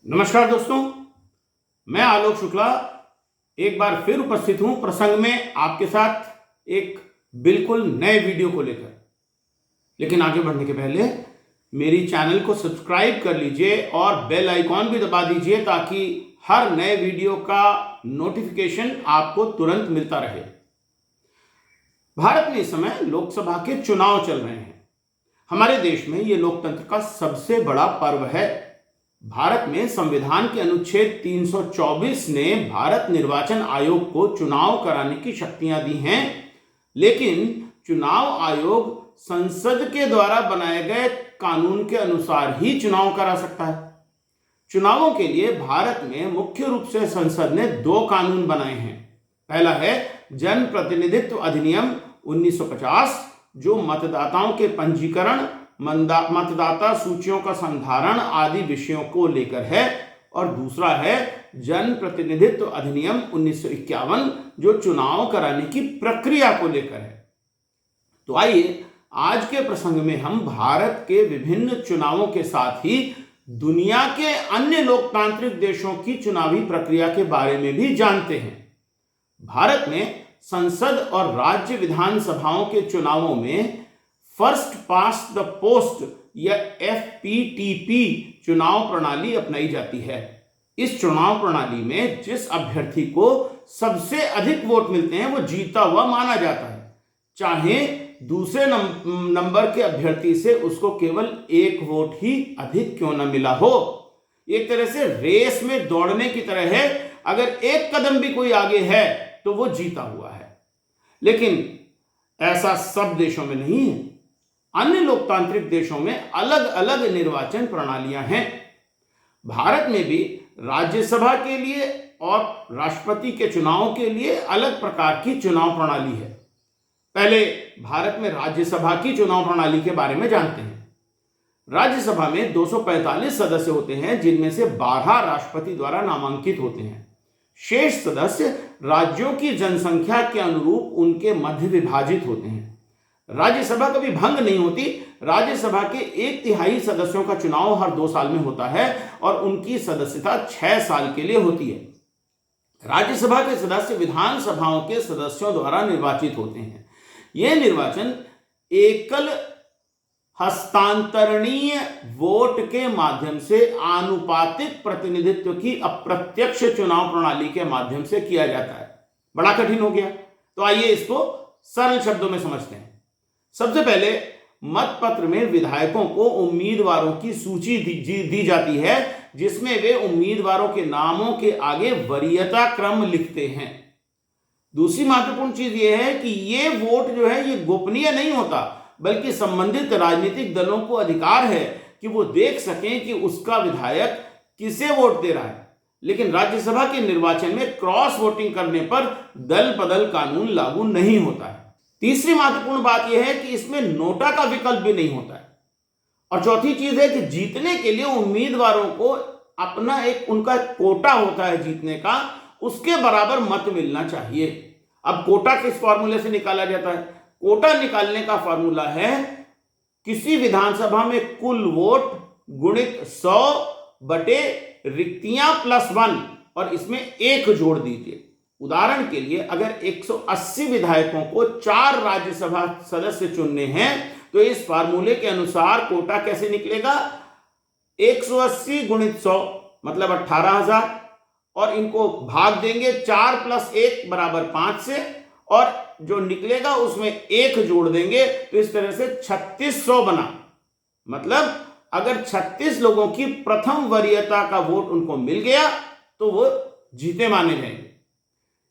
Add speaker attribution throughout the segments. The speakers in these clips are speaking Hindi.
Speaker 1: नमस्कार दोस्तों, मैं आलोक शुक्ला एक बार फिर उपस्थित हूं प्रसंग में आपके साथ एक बिल्कुल नए वीडियो को लेकर। लेकिन आगे बढ़ने के पहले मेरी चैनल को सब्सक्राइब कर लीजिए और बेल आइकॉन भी दबा दीजिए ताकि हर नए वीडियो का नोटिफिकेशन आपको तुरंत मिलता रहे। भारत में इस समय लोकसभा के चुनाव चल रहे हैं। हमारे देश में यह लोकतंत्र का सबसे बड़ा पर्व है। भारत में संविधान के अनुच्छेद 324 ने भारत निर्वाचन आयोग को चुनाव कराने की शक्तियां दी हैं, लेकिन चुनाव आयोग संसद के द्वारा बनाए गए कानून के अनुसार ही चुनाव करा सकता है। चुनावों के लिए भारत में मुख्य रूप से संसद ने दो कानून बनाए हैं। पहला है जन प्रतिनिधित्व अधिनियम 1950, जो मतदाताओं के पंजीकरण, मतदाता सूचियों का संधारण आदि विषयों को लेकर है, और दूसरा है जन प्रतिनिधित्व अधिनियम 1951, जो चुनाव कराने की प्रक्रिया को लेकर है। तो आइए आज के प्रसंग में हम भारत के विभिन्न चुनावों के साथ ही दुनिया के अन्य लोकतांत्रिक देशों की चुनावी प्रक्रिया के बारे में भी जानते हैं। भारत में संसद और राज्य विधानसभाओं के चुनावों में फर्स्ट पास्ट द पोस्ट या FPTP चुनाव प्रणाली अपनाई जाती है। इस चुनाव प्रणाली में जिस अभ्यर्थी को सबसे अधिक वोट मिलते हैं वो जीता हुआ माना जाता है, चाहे दूसरे नंबर के अभ्यर्थी से उसको केवल एक वोट ही अधिक क्यों न मिला हो। एक तरह से रेस में दौड़ने की तरह है, अगर एक कदम भी कोई आगे है तो वो जीता हुआ है। लेकिन ऐसा सब देशों में नहीं है। अन्य लोकतांत्रिक देशों में अलग अलग निर्वाचन प्रणालियां हैं। भारत में भी राज्यसभा के लिए और राष्ट्रपति के चुनाव के लिए अलग प्रकार की चुनाव प्रणाली है। पहले भारत में राज्यसभा की चुनाव प्रणाली के बारे में जानते हैं। राज्यसभा में 245 सदस्य होते हैं, जिनमें से 12 राष्ट्रपति द्वारा नामांकित होते हैं। शेष सदस्य राज्यों की जनसंख्या के अनुरूप उनके मध्य विभाजित होते हैं। राज्यसभा कभी भंग नहीं होती। राज्यसभा के 1/3 सदस्यों का चुनाव हर 2 साल में होता है और उनकी सदस्यता 6 साल के लिए होती है। राज्यसभा के सदस्य विधानसभाओं के सदस्यों द्वारा निर्वाचित होते हैं। यह निर्वाचन एकल हस्तांतरणीय वोट के माध्यम से आनुपातिक प्रतिनिधित्व की अप्रत्यक्ष चुनाव प्रणाली के माध्यम से किया जाता है। बड़ा कठिन हो गया, तो आइए इसको सरल शब्दों में समझते हैं। सबसे पहले मतपत्र में विधायकों को उम्मीदवारों की सूची दी जाती है, जिसमें वे उम्मीदवारों के नामों के आगे वरीयता क्रम लिखते हैं। दूसरी महत्वपूर्ण चीज यह है कि ये वोट जो है ये गोपनीय नहीं होता, बल्कि संबंधित राजनीतिक दलों को अधिकार है कि वो देख सकें कि उसका विधायक किसे वोट दे रहा है। लेकिन राज्यसभा के निर्वाचन में क्रॉस वोटिंग करने पर दल बदल कानून लागू नहीं होता है। तीसरी महत्वपूर्ण बात यह है कि इसमें नोटा का विकल्प भी नहीं होता है। और चौथी चीज है कि जीतने के लिए उम्मीदवारों को अपना एक उनका कोटा होता है जीतने का, उसके बराबर मत मिलना चाहिए। अब कोटा किस फॉर्मूले से निकाला जाता है? कोटा निकालने का फॉर्मूला है किसी विधानसभा में कुल वोट गुणित 100 बटे रिक्तियां +1 और इसमें 1 जोड़ दीजिए। उदाहरण के लिए अगर 180 विधायकों को 4 राज्यसभा सदस्य चुनने हैं तो इस फार्मूले के अनुसार कोटा कैसे निकलेगा? 180 गुणित 100 मतलब 18,000, और इनको भाग देंगे 4 + 1 बराबर 5 से, और जो निकलेगा उसमें 1 जोड़ देंगे, तो इस तरह से 3600 बना। मतलब अगर 36 लोगों की प्रथम वरीयता का वोट उनको मिल गया तो वो जीते माने जाएंगे।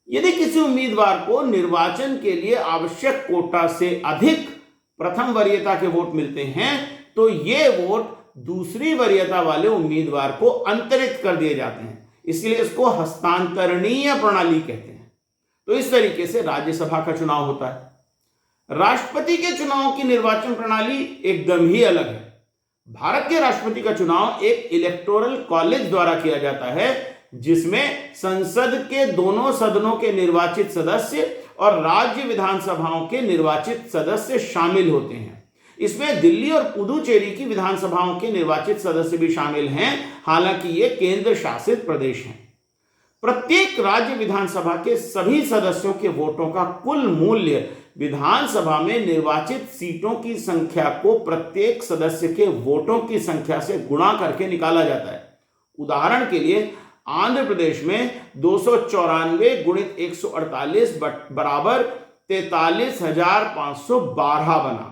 Speaker 1: यदि किसी उम्मीदवार को निर्वाचन के लिए आवश्यक कोटा से अधिक प्रथम वरीयता के वोट मिलते हैं तो ये वोट दूसरी वरीयता वाले उम्मीदवार को अंतरित कर दिए जाते हैं। इसलिए इसको हस्तांतरणीय प्रणाली कहते हैं। तो इस तरीके से राज्यसभा का चुनाव होता है। राष्ट्रपति के चुनाव की निर्वाचन प्रणाली एकदम ही अलग है। भारत के राष्ट्रपति का चुनाव एक इलेक्टोरल कॉलेज द्वारा किया जाता है, जिसमें संसद के दोनों सदनों के निर्वाचित सदस्य और राज्य विधानसभाओं के निर्वाचित सदस्य शामिल होते हैं। इसमें दिल्ली और पुदुचेरी की विधानसभाओं के निर्वाचित सदस्य भी शामिल हैं, हालांकि ये केंद्र शासित प्रदेश हैं। प्रत्येक राज्य विधानसभा के सभी सदस्यों के वोटों का कुल मूल्य विधानसभा में निर्वाचित सीटों की संख्या को प्रत्येक सदस्य के वोटों की संख्या से गुणा करके निकाला जाता है। उदाहरण के लिए आंध्र प्रदेश में 294 गुणित 148 बराबर 43,512 बना।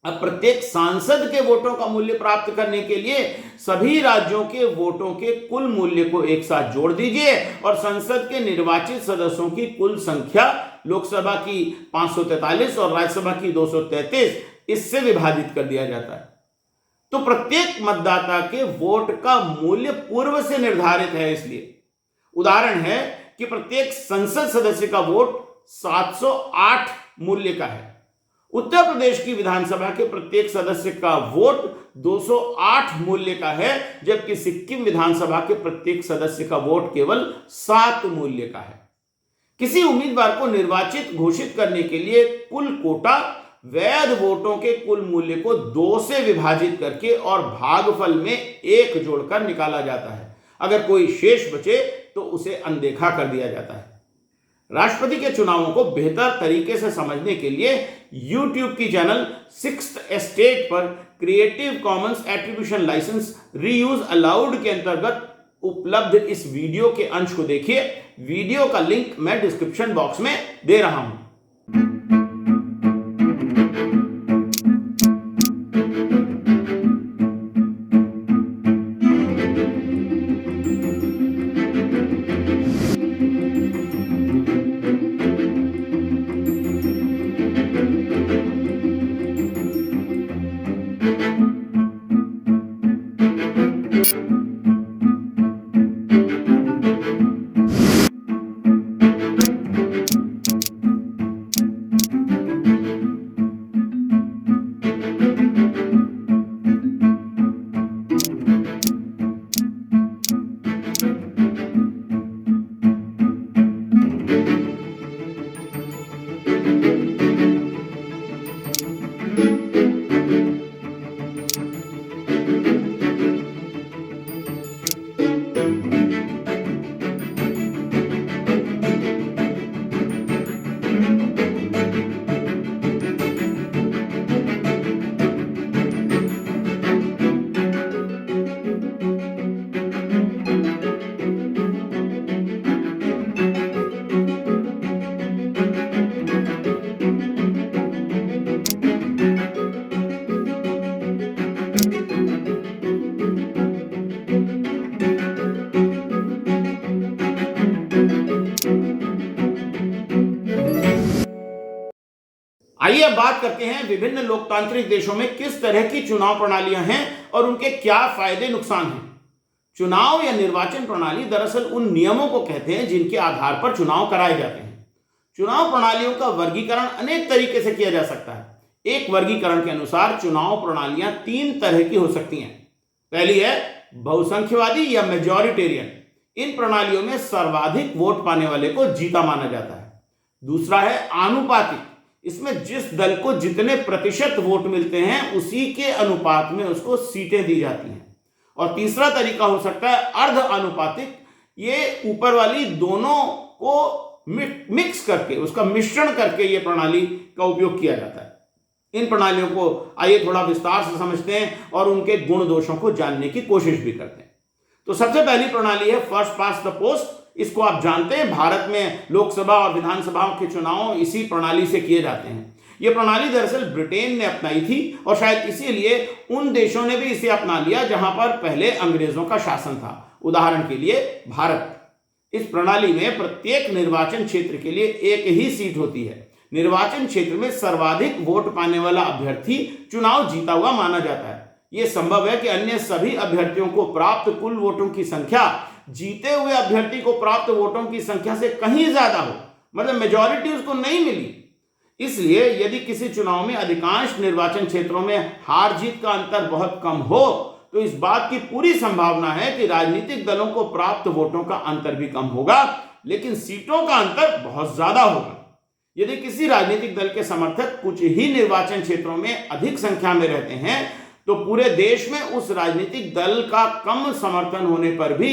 Speaker 1: अब प्रत्येक सांसद के वोटों का मूल्य प्राप्त करने के लिए सभी राज्यों के वोटों के कुल मूल्य को एक साथ जोड़ दीजिए और संसद के निर्वाचित सदस्यों की कुल संख्या, लोकसभा की 543 और राज्यसभा की 233, इससे विभाजित कर दिया जाता है। तो प्रत्येक मतदाता के वोट का मूल्य पूर्व से निर्धारित है। इसलिए उदाहरण है कि प्रत्येक संसद सदस्य का वोट 708 मूल्य का है। उत्तर प्रदेश की विधानसभा के प्रत्येक सदस्य का वोट 208 मूल्य का है, जबकि सिक्किम विधानसभा के प्रत्येक सदस्य का वोट केवल 7 मूल्य का है। किसी उम्मीदवार को निर्वाचित घोषित करने के लिए कुल कोटा वैध वोटों के कुल मूल्य को 2 से विभाजित करके और भागफल में 1 जोड़कर निकाला जाता है। अगर कोई शेष बचे तो उसे अनदेखा कर दिया जाता है। राष्ट्रपति के चुनावों को बेहतर तरीके से समझने के लिए YouTube की चैनल सिक्स्थ एस्टेट पर creative Commons attribution licence reuse allowed के अंतर्गत उपलब्ध इस वीडियो के अंश को देखिए। वीडियो का लिंक मैं डिस्क्रिप्शन बॉक्स में दे रहा हूं। आइए अब बात करते हैं विभिन्न लोकतांत्रिक देशों में किस तरह की चुनाव प्रणालियां हैं और उनके क्या फायदे नुकसान हैं। चुनाव या निर्वाचन प्रणाली दरअसल उन नियमों को कहते हैं जिनके आधार पर चुनाव कराए जाते हैं। चुनाव प्रणालियों का वर्गीकरण अनेक तरीके से किया जा सकता है। एक वर्गीकरण के अनुसार चुनाव प्रणालियां 3 तरह की हो सकती हैं। पहली है बहुसंख्यवादी या मेजॉरिटेरियन। इन प्रणालियों में सर्वाधिक वोट पाने वाले को जीता माना जाता है। दूसरा है आनुपातिक। इसमें जिस दल को जितने प्रतिशत वोट मिलते हैं उसी के अनुपात में उसको सीटें दी जाती हैं। और तीसरा तरीका हो सकता है अर्ध आनुपातिक। ये ऊपर वाली दोनों को मिक्स करके, उसका मिश्रण करके ये प्रणाली का उपयोग किया जाता है। इन प्रणालियों को आइए थोड़ा विस्तार से समझते हैं और उनके गुण दोषों को जानने की कोशिश भी करते हैं। तो सबसे पहली प्रणाली है फर्स्ट पास्ट द पोस्ट। इसको आप जानते हैं, भारत में लोकसभा और विधानसभाओं के चुनाव इसी प्रणाली से किए जाते हैं। यह प्रणाली दरअसल ब्रिटेन ने अपनाई थी और शायद इसीलिए उन देशों ने भी इसे अपना लिया जहां पर पहले अंग्रेजों का शासन था। उदाहरण के लिए भारत। इस प्रणाली में प्रत्येक निर्वाचन क्षेत्र के लिए एक ही सीट होती है। निर्वाचन क्षेत्र में सर्वाधिक वोट पाने वाला अभ्यर्थी चुनाव जीता हुआ माना जाता है। यह संभव है कि अन्य सभी अभ्यर्थियों को प्राप्त कुल वोटों की संख्या जीते हुए अभ्यर्थी को प्राप्त वोटों की संख्या से कहीं ज्यादा हो, मतलब मेजॉरिटी उसको नहीं मिली। इसलिए यदि किसी चुनाव में अधिकांश निर्वाचन क्षेत्रों में हार जीत का अंतर बहुत कम हो तो इस बात की पूरी संभावना है कि राजनीतिक दलों को प्राप्त वोटों का अंतर भी कम होगा, लेकिन सीटों का अंतर बहुत ज्यादा होगा। यदि किसी राजनीतिक दल के समर्थक कुछ ही निर्वाचन क्षेत्रों में अधिक संख्या में रहते हैं तो पूरे देश में उस राजनीतिक दल का कम समर्थन होने पर भी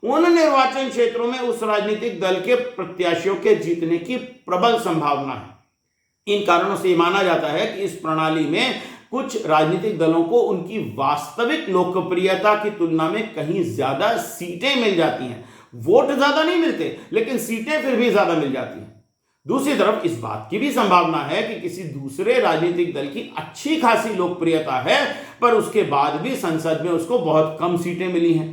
Speaker 1: उन निर्वाचन क्षेत्रों में उस राजनीतिक दल के प्रत्याशियों के जीतने की प्रबल संभावना है। इन कारणों से माना जाता है कि इस प्रणाली में कुछ राजनीतिक दलों को उनकी वास्तविक लोकप्रियता की तुलना में कहीं ज्यादा सीटें मिल जाती हैं। वोट ज्यादा नहीं मिलते, लेकिन सीटें फिर भी ज्यादा मिल जाती हैं। दूसरी तरफ इस बात की भी संभावना है कि किसी दूसरे राजनीतिक दल की अच्छी खासी लोकप्रियता है पर उसके बाद भी संसद में उसको बहुत कम सीटें मिली हैं।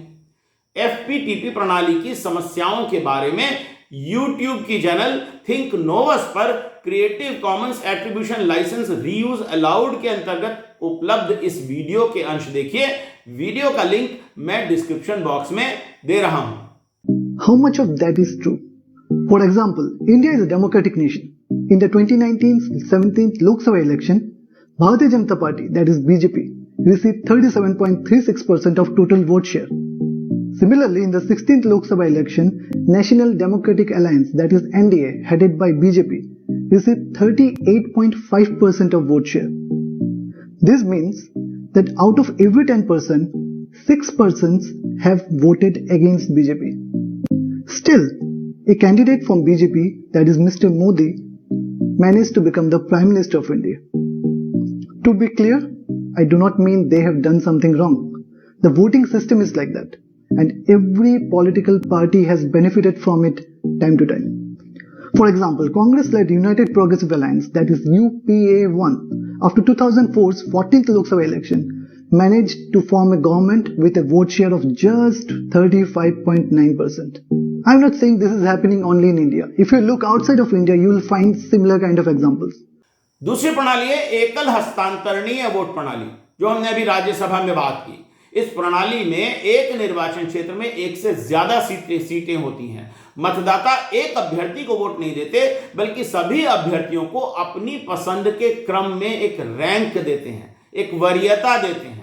Speaker 1: एफपीटीपी प्रणाली की समस्याओं के बारे में यूट्यूब की चैनल थिंक नोवस पर creative Commons attribution licence reuse allowed के अंतर्गत उपलब्ध इस वीडियो के अंश देखिए। वीडियो का लिंक मैं डिस्क्रिप्शन बॉक्स में दे रहा हूं।
Speaker 2: How much of that is true? For example, India is a democratic nation. In the 2019 17th Lok Sabha election, Bharatiya Janata Party, that is BJP, received 37.36% of total vote share. Similarly, in the 16th Lok Sabha election, National Democratic Alliance, that is NDA, headed by BJP, received 38.5% of vote share. This means that out of every 10%, 6 persons have voted against BJP. Still, a candidate from BJP, that is Mr. Modi, managed to become the Prime Minister of India. To be clear, I do not mean they have done something wrong. The voting system is like that, and every political party has benefited from it time to time. For example, Congress-led United Progressive Alliance, that is UPA1, after 2004's 14th Lok Sabha election, managed to form a government with a vote share of just 35.9%. I'm not saying this is happening only in India. If you look outside of India, you will find similar kind of examples.
Speaker 1: दूसरी प्रणाली है एकल हस्तांतरणीय वोट प्रणाली, जो हमने अभी राज्यसभा में बात की। इस प्रणाली में एक निर्वाचन क्षेत्र में एक से ज्यादा सीटें होती हैं। मतदाता एक अभ्यर्थी को वोट नहीं देते, बल्कि सभी अभ्यर्थियों को अपनी पसंद के क्रम में एक रैंक देते हैं, एक वरीयता देते हैं।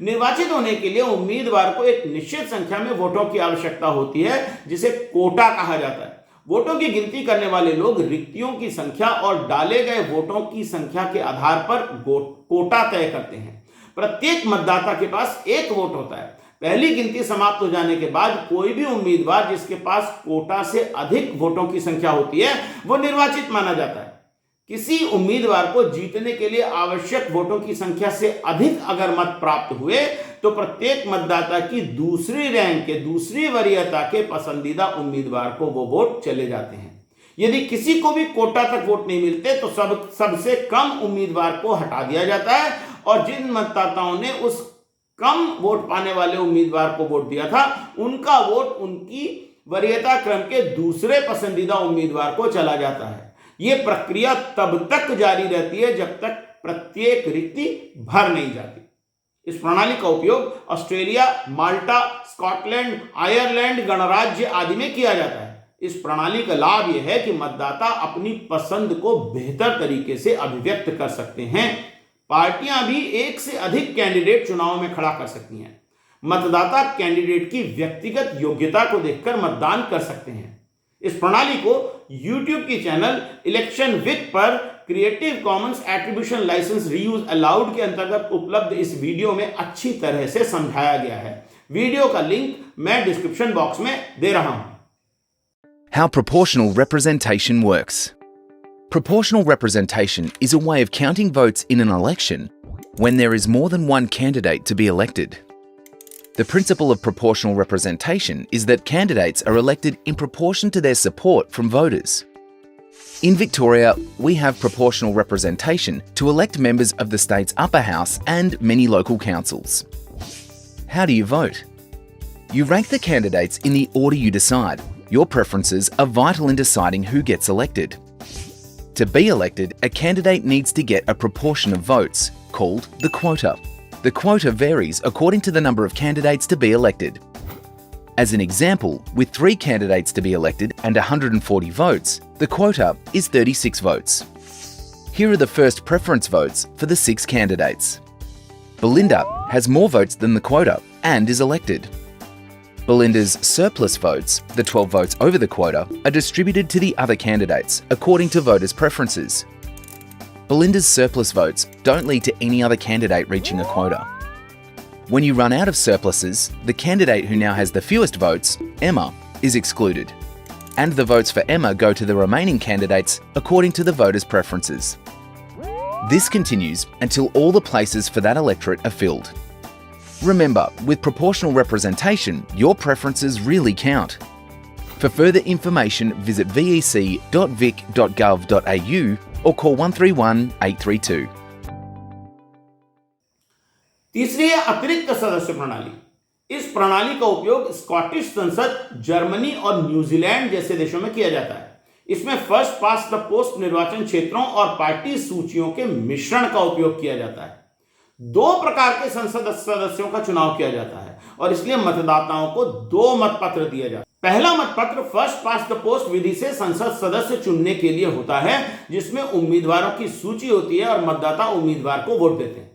Speaker 1: निर्वाचित होने के लिए उम्मीदवार को एक निश्चित संख्या में वोटों की आवश्यकता होती है, जिसे कोटा कहा जाता है। वोटों की गिनती करने वाले लोग रिक्तियों की संख्या और डाले गए वोटों की संख्या के आधार पर कोटा तय करते हैं। प्रत्येक मतदाता के पास एक वोट होता है। पहली गिनती समाप्त हो जाने के बाद कोई भी उम्मीदवार जिसके पास कोटा से अधिक वोटों की संख्या होती है, वो निर्वाचित माना जाता है। किसी उम्मीदवार को जीतने के लिए आवश्यक वोटों की संख्या से अधिक अगर मत प्राप्त हुए तो प्रत्येक मतदाता की दूसरी रैंक के दूसरी वरीयता के पसंदीदा उम्मीदवार को वो वोट चले जाते हैं। यदि किसी को भी कोटा तक वोट नहीं मिलते तो सबसे कम उम्मीदवार को हटा दिया जाता है और जिन मतदाताओं ने उस कम वोट पाने वाले उम्मीदवार को वोट दिया था, उनका वोट उनकी वरीयता क्रम के दूसरे पसंदीदा उम्मीदवार को चला जाता है। यह प्रक्रिया तब तक जारी रहती है जब तक प्रत्येक रिक्ति भर नहीं जाती। इस प्रणाली का उपयोग ऑस्ट्रेलिया, माल्टा, स्कॉटलैंड, आयरलैंड गणराज्य आदि में किया जाता है। इस प्रणाली का लाभ यह है कि मतदाता अपनी पसंद को बेहतर तरीके से अभिव्यक्त कर सकते हैं। पार्टियां भी एक से अधिक कैंडिडेट चुनाव में खड़ा कर सकती हैं। मतदाता कैंडिडेट की व्यक्तिगत योग्यता को देखकर मतदान कर सकते हैं। इस प्रणाली को YouTube की चैनल इलेक्शन विक पर creative Commons attribution licence reuse allowed के अंतर्गत उपलब्ध इस वीडियो में अच्छी तरह से समझाया गया है। वीडियो का लिंक मैं डिस्क्रिप्शन बॉक्स में दे रहा हूं।
Speaker 3: How proportional representation works. Proportional representation is a way of counting votes in an election when there is more than one candidate to be elected. The principle of proportional representation is that candidates are elected in proportion to their support from voters. In Victoria, we have proportional representation to elect members of the state's upper house and many local councils. How do you vote? You rank the candidates in the order you decide. Your preferences are vital in deciding who gets elected. To be elected, a candidate needs to get a proportion of votes, called the quota. The quota varies according to the number of candidates to be elected. As an example, with 3 candidates to be elected and 140 votes, the quota is 36 votes. Here are the first preference votes for the 6 candidates. Belinda has more votes than the quota and is elected. Belinda's surplus votes, the 12 votes over the quota, are distributed to the other candidates according to voters' preferences. Belinda's surplus votes don't lead to any other candidate reaching a quota. When you run out of surpluses, the candidate who now has the fewest votes, Emma, is excluded. And the votes for Emma go to the remaining candidates according to the voters' preferences. This continues until all the places for that electorate are filled. Remember, with proportional representation, your preferences really count. For further information, visit vec.vic.gov.au or call 131 832.
Speaker 1: तीसरी है अतिरिक्त सदस्य प्रणाली। इस प्रणाली का उपयोग स्कॉटिश संसद, जर्मनी और न्यूजीलैंड जैसे देशों में किया जाता है। इसमें फर्स्ट पास्ट द पोस्ट निर्वाचन क्षेत्रों और पार्टी सूचियों के मिश्रण का उपयोग किया जाता है। 2 प्रकार के संसद सदस्यों का चुनाव किया जाता है और इसलिए मतदाताओं को 2 मतपत्र दिया जाता है। पहला मतपत्र फर्स्ट पास्ट द पोस्ट विधि से संसद सदस्य चुनने के लिए होता है, जिसमें उम्मीदवारों की सूची होती है और मतदाता उम्मीदवार को वोट देते हैं।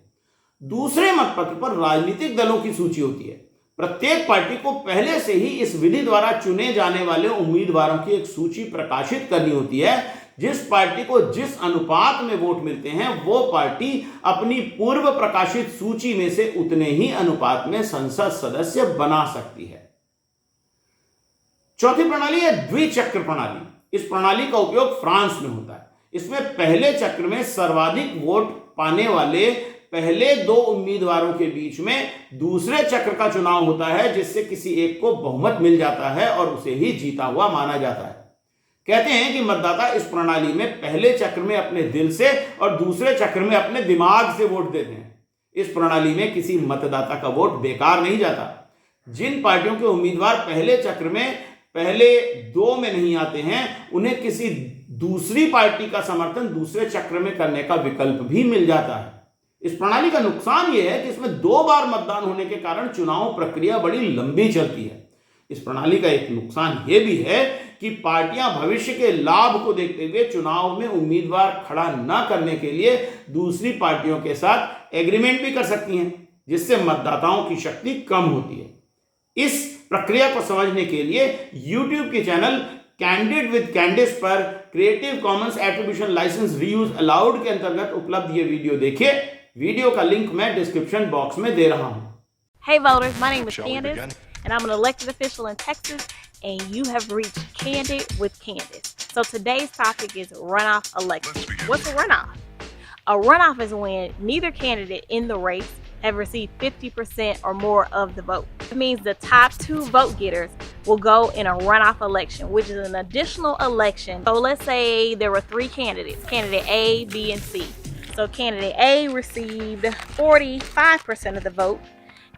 Speaker 1: दूसरे मतपत्र पर राजनीतिक दलों की सूची होती है। प्रत्येक पार्टी को पहले से ही इस विधि द्वारा चुने जाने वाले उम्मीदवारों की एक सूची प्रकाशित करनी होती है। जिस पार्टी को जिस अनुपात में वोट मिलते हैं, वो पार्टी अपनी पूर्व प्रकाशित सूची में से उतने ही अनुपात में संसद सदस्य बना सकती है। चौथी प्रणाली है द्विचक्र प्रणाली। इस प्रणाली का उपयोग फ्रांस में होता है। इसमें पहले चक्र में सर्वाधिक वोट पाने वाले पहले 2 उम्मीदवारों के बीच में दूसरे चक्र का चुनाव होता है, जिससे किसी एक को बहुमत मिल जाता है और उसे ही जीता हुआ माना जाता है। कहते हैं कि मतदाता इस प्रणाली में पहले चक्र में अपने दिल से और दूसरे चक्र में अपने दिमाग से वोट देते हैं। इस प्रणाली में किसी मतदाता का वोट बेकार नहीं जाता। जिन पार्टियों के उम्मीदवार पहले चक्र में पहले 2 में नहीं आते हैं, उन्हें किसी दूसरी पार्टी का समर्थन दूसरे चक्र में करने का विकल्प भी मिल जाता है। इस प्रणाली का नुकसान यह है कि इसमें 2 बार मतदान होने के कारण चुनाव प्रक्रिया बड़ी लंबी चलती है। इस प्रणाली का एक नुकसान यह भी है कि पार्टियां भविष्य के लाभ को देखते हुए चुनाव में उम्मीदवार खड़ा न करने के लिए दूसरी पार्टियों के साथ एग्रीमेंट भी कर सकती हैं, जिससे मतदाताओं की शक्ति कम होती है। इस प्रक्रिया को समझने के लिए YouTube के चैनल कैंडिड विद कैंडिस पर creative Commons attribution licence reuse allowed के अंतर्गत उपलब्ध ये वीडियो देखिए। वीडियो का लिंक मैं डिस्क्रिप्शन बॉक्स में दे रहा हूं।
Speaker 4: Hey voters, my name is Candace and I'm an elected official in Texas and you have reached Candid with Candace. So today's topic is runoff election. What's a runoff? A runoff is when neither candidate in the race have received 50% or more of the vote. It means the top 2 vote getters will go in a runoff election, which is an additional election. So let's say there were 3 candidates, candidate A, B, and C. So candidate A received 45% of the vote,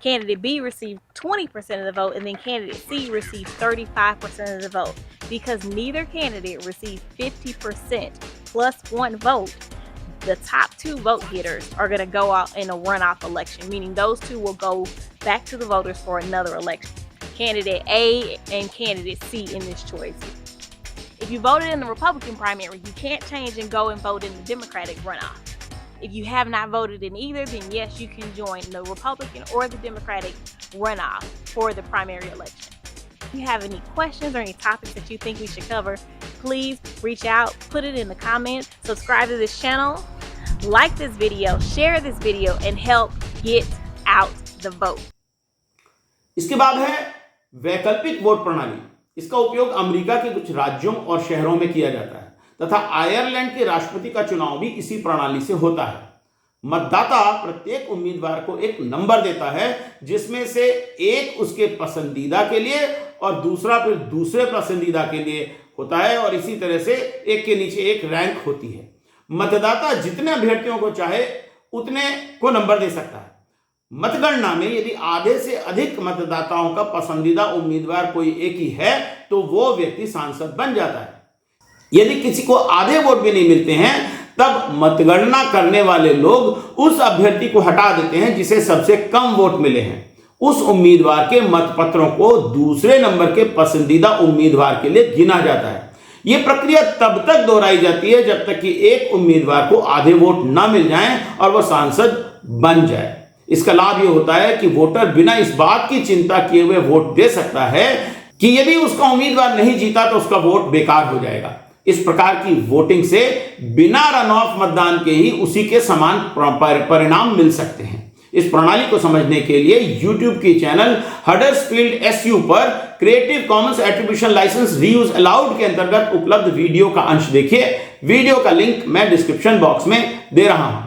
Speaker 4: candidate B received 20% of the vote, and then candidate C received 35% of the vote. Because neither candidate received 50% plus 1 vote, the top 2 vote getters are going to go out in a runoff election, meaning those 2 will go back to the voters for another election. Candidate A and candidate C in this choice. If you voted in the Republican primary, you can't change and go and vote in the Democratic runoff. If you have not voted in either, then yes, you can join the Republican or the Democratic runoff for the primary election. If you have any questions or any topics that you think we should cover, please reach out, put it in the comments, subscribe to this channel, like this video, share this video, and help get out the vote.
Speaker 1: इसके बाद है वैकल्पिक वोट प्रणाली। इसका उपयोग अमेरिका के कुछ राज्यों और शहरों में किया जाता है तथा आयरलैंड के राष्ट्रपति का चुनाव भी इसी प्रणाली से होता है। मतदाता प्रत्येक उम्मीदवार को एक नंबर देता है, जिसमें से एक उसके पसंदीदा के लिए और दूसरा फिर दूसरे पसंदीदा के लिए होता है और इसी तरह से एक के नीचे एक रैंक होती है। मतदाता जितने अभ्यर्थियों को चाहे उतने को नंबर दे सकता है। मतगणना में यदि आधे से अधिक मतदाताओं का पसंदीदा उम्मीदवार कोई एक ही है तो वो व्यक्ति सांसद बन जाता है। यदि किसी को आधे वोट भी नहीं मिलते हैं, तब मतगणना करने वाले लोग उस अभ्यर्थी को हटा देते हैं जिसे सबसे कम वोट मिले हैं। उस उम्मीदवार के मतपत्रों को दूसरे नंबर के पसंदीदा उम्मीदवार के लिए गिना जाता है। यह प्रक्रिया तब तक दोहराई जाती है जब तक कि एक उम्मीदवार को आधे वोट न मिल जाएं और वह सांसद बन जाए। इसका लाभ यह होता है कि वोटर बिना इस बात की चिंता किए हुए वोट दे सकता है कि यदि उसका उम्मीदवार नहीं जीता तो उसका वोट बेकार हो जाएगा। इस प्रकार की वोटिंग से बिना रन ऑफ मतदान के ही उसी के समान परिणाम मिल सकते हैं। इस प्रणाली को समझने के लिए YouTube के चैनल हडर्सफील्ड SU पर creative Commons attribution licence reuse allowed के अंतर्गत उपलब्ध वीडियो का अंश देखिए। वीडियो का लिंक मैं डिस्क्रिप्शन बॉक्स में दे रहा हूं।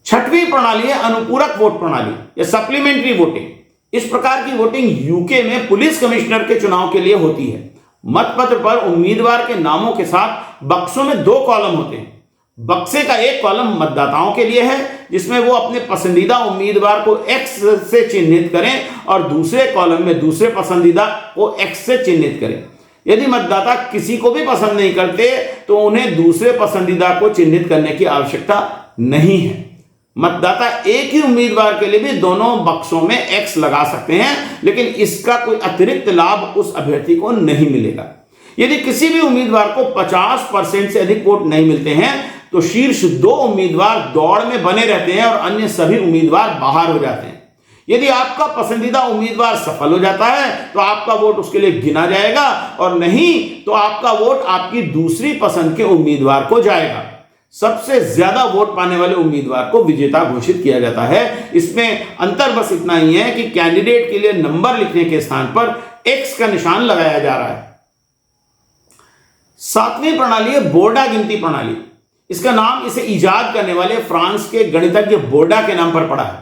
Speaker 1: छठवीं प्रणाली है अनुपूरक वोट प्रणाली या सप्लीमेंट्री वोटिंग। इस प्रकार की वोटिंग यूके में पुलिस कमिश्नर के चुनाव के लिए होती है। मतपत्र पर उम्मीदवार के नामों के साथ बक्सों में 2 कॉलम होते हैं। बक्से का एक कॉलम मतदाताओं के लिए है जिसमें वो अपने पसंदीदा उम्मीदवार को X से चिन्हित करें और दूसरे कॉलम में दूसरे पसंदीदा को X से चिन्हित करें। यदि मतदाता किसी को भी पसंद नहीं करते तो उन्हें दूसरे पसंदीदा को चिन्हित करने की आवश्यकता नहीं है। मतदाता एक ही उम्मीदवार के लिए भी दोनों बक्सों में X लगा सकते हैं, लेकिन इसका कोई अतिरिक्त लाभ उस अभ्यर्थी को नहीं मिलेगा। यदि किसी भी उम्मीदवार को 50% से अधिक वोट नहीं मिलते हैं तो शीर्ष 2 उम्मीदवार दौड़ में बने रहते हैं और अन्य सभी उम्मीदवार बाहर हो जाते हैं। यदि आपका पसंदीदा उम्मीदवार सफल हो जाता है तो आपका वोट उसके लिए गिना जाएगा और नहीं तो आपका वोट आपकी दूसरी पसंद के उम्मीदवार को जाएगा। सबसे ज्यादा वोट पाने वाले उम्मीदवार को विजेता घोषित किया जाता है। इसमें अंतर बस इतना ही है कि कैंडिडेट के लिए नंबर लिखने के स्थान पर X का निशान लगाया जा रहा है। 7वीं प्रणाली है बोर्डा गिनती प्रणाली। इसका नाम इसे इजाद करने वाले फ्रांस के गणितज्ञ बोर्डा के नाम पर पड़ा है।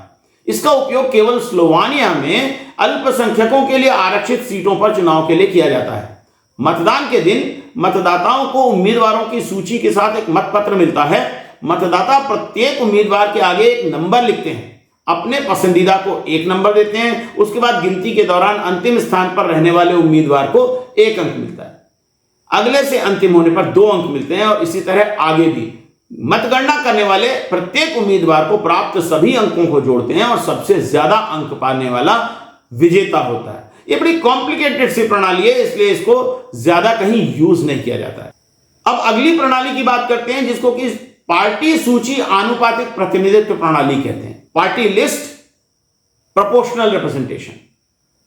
Speaker 1: इसका उपयोग केवल स्लोवानिया में अल्पसंख्यकों के लिए आरक्षित सीटों पर चुनाव के लिए किया जाता है। मतदान के दिन मतदाताओं को उम्मीदवारों की सूची के साथ एक मतपत्र मिलता है। मतदाता प्रत्येक उम्मीदवार के आगे एक नंबर लिखते हैं, अपने पसंदीदा को 1 नंबर देते हैं। उसके बाद गिनती के दौरान अंतिम स्थान पर रहने वाले उम्मीदवार को 1 अंक मिलता है। अगले से अंतिम होने पर 2 अंक मिलते हैं और इसी तरह आगे भी। मतगणना करने वाले प्रत्येक उम्मीदवार को प्राप्त सभी अंकों को जोड़ते हैं और सबसे ज्यादा अंक पाने वाला विजेता होता है। ये बड़ी कॉम्प्लिकेटेड सी प्रणाली है, इसलिए इसको ज्यादा कहीं यूज नहीं किया जाता है। अब अगली प्रणाली की बात करते हैं जिसको कि पार्टी सूची आनुपातिक प्रतिनिधित्व प्रणाली कहते हैं। Party list proportional representation.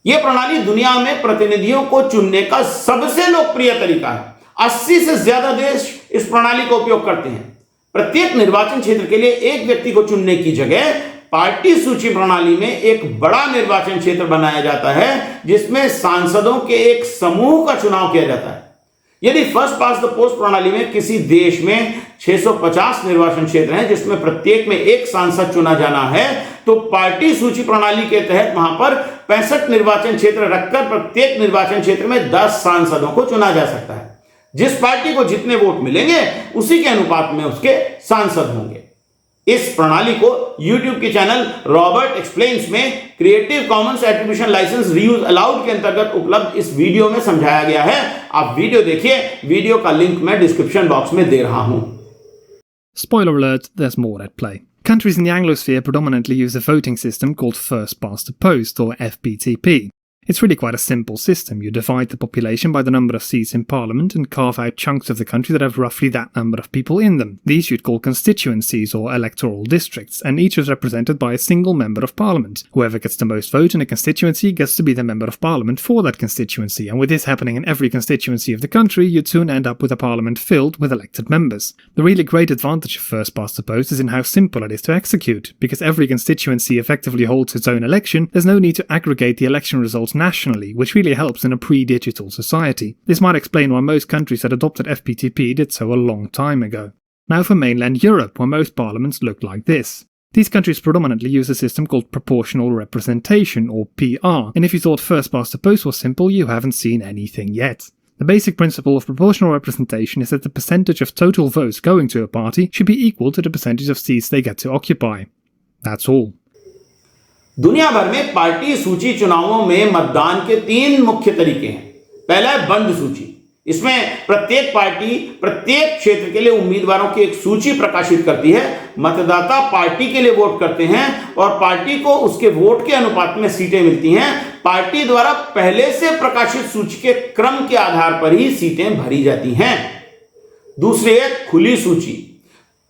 Speaker 1: यह प्रणाली दुनिया में प्रतिनिधियों को चुनने का सबसे लोकप्रिय तरीका है। 80 से ज्यादा देश इस प्रणाली का उपयोग करते हैं। प्रत्येक निर्वाचन क्षेत्र के लिए एक व्यक्ति को चुनने की जगह पार्टी सूची प्रणाली में एक बड़ा निर्वाचन क्षेत्र बनाया जाता है जिसमें सांसदों के एक समूह का चुनाव किया जाता है। यदि फर्स्ट पास द पोस्ट प्रणाली में किसी देश में 650 निर्वाचन क्षेत्र हैं जिसमें प्रत्येक में एक सांसद चुना जाना है तो पार्टी सूची प्रणाली के तहत वहां पर 65 निर्वाचन क्षेत्र रखकर प्रत्येक निर्वाचन क्षेत्र में 10 सांसदों को चुना जा सकता है। जिस पार्टी को जितने वोट मिलेंगे उसी के अनुपात में उसके सांसद होंगे। इस प्रणाली को YouTube के चैनल रॉबर्ट एक्सप्लेन्स में Creative Commons attribution licence reuse allowed के अंतर्गत उपलब्ध इस वीडियो में समझाया गया है। आप वीडियो देखिए, वीडियो का लिंक मैं डिस्क्रिप्शन बॉक्स में दे रहा हूं।
Speaker 5: Spoiler alert, there's more at play. Countries in the Anglosphere predominantly use a voting system called First Past the Post, or FPTP. It's really quite a simple system. You divide the population by the number of seats in Parliament and carve out chunks of the country that have roughly that number of people in them. These you'd call constituencies or electoral districts, and each is represented by a single member of Parliament. Whoever gets the most vote in a constituency gets to be the member of Parliament for that constituency, and with this happening in every constituency of the country, you'd soon end up with a Parliament filled with elected members. The really great advantage of First Past the Post is in how simple it is to execute. Because every constituency effectively holds its own election, there's no need to aggregate the election results votes nationally, which really helps in a pre-digital society. This might explain why most countries that adopted FPTP did so a long time ago. Now for mainland Europe, where most parliaments look like this. These countries predominantly use a system called proportional representation, or PR, and if you thought first past the post was simple, you haven't seen anything yet. The basic principle of proportional representation is that the percentage of total votes going to a party should be equal to the percentage of seats they get to occupy. That's all.
Speaker 1: दुनिया भर में पार्टी सूची चुनावों में मतदान के 3 मुख्य तरीके हैं। पहला है बंद सूची। इसमें प्रत्येक पार्टी प्रत्येक क्षेत्र के लिए उम्मीदवारों की एक सूची प्रकाशित करती है। मतदाता पार्टी के लिए वोट करते हैं और पार्टी को उसके वोट के अनुपात में सीटें मिलती हैं। पार्टी द्वारा पहले से प्रकाशित सूची के क्रम के आधार पर ही सीटें भरी जाती हैं। दूसरी है खुली सूची।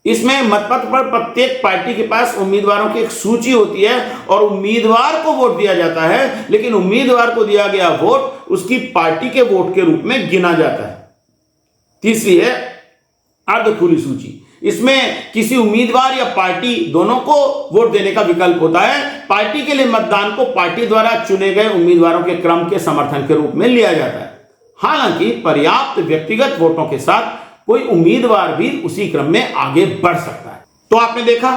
Speaker 1: इसमें मतपत्र पर प्रत्येक पार्टी के पास उम्मीदवारों की एक सूची होती है और उम्मीदवार को वोट दिया जाता है, लेकिन उम्मीदवार को दिया गया वोट उसकी पार्टी के वोट के रूप में गिना जाता है। तीसरी है अर्ध खुली सूची। इसमें किसी उम्मीदवार या पार्टी दोनों को वोट देने का विकल्प होता है। पार्टी के लिए मतदान को पार्टी द्वारा चुने गए उम्मीदवारों के क्रम के समर्थन के रूप में लिया जाता है। हालांकि पर्याप्त व्यक्तिगत वोटों के साथ कोई उम्मीदवार भी उसी क्रम में आगे बढ़ सकता है। तो आपने देखा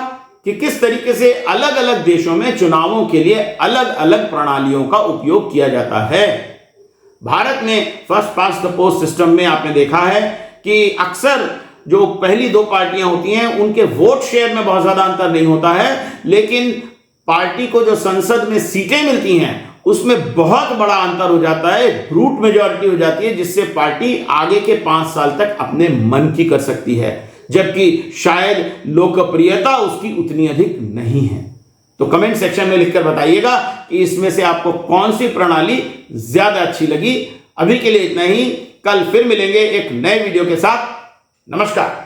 Speaker 1: कि किस तरीके से अलग अलग देशों में चुनावों के लिए अलग अलग प्रणालियों का उपयोग किया जाता है। भारत में first past the post system में आपने देखा है कि अक्सर जो पहली 2 पार्टियां होती हैं उनके वोट शेयर में बहुत ज्यादा अंतर नहीं होता है, लेकिन पार्टी को जो संसद में सीटें मिलती हैं उसमें बहुत बड़ा अंतर हो जाता है, ब्रूट मेजॉरिटी हो जाती है, जिससे पार्टी आगे के 5 साल तक अपने मन की कर सकती है, जबकि शायद लोकप्रियता उसकी उतनी अधिक नहीं है। तो कमेंट सेक्शन में लिखकर बताइएगा कि इसमें से आपको कौन सी प्रणाली ज्यादा अच्छी लगी। अभी के लिए इतना ही, कल फिर मिलेंगे एक नए वीडियो के साथ। नमस्कार।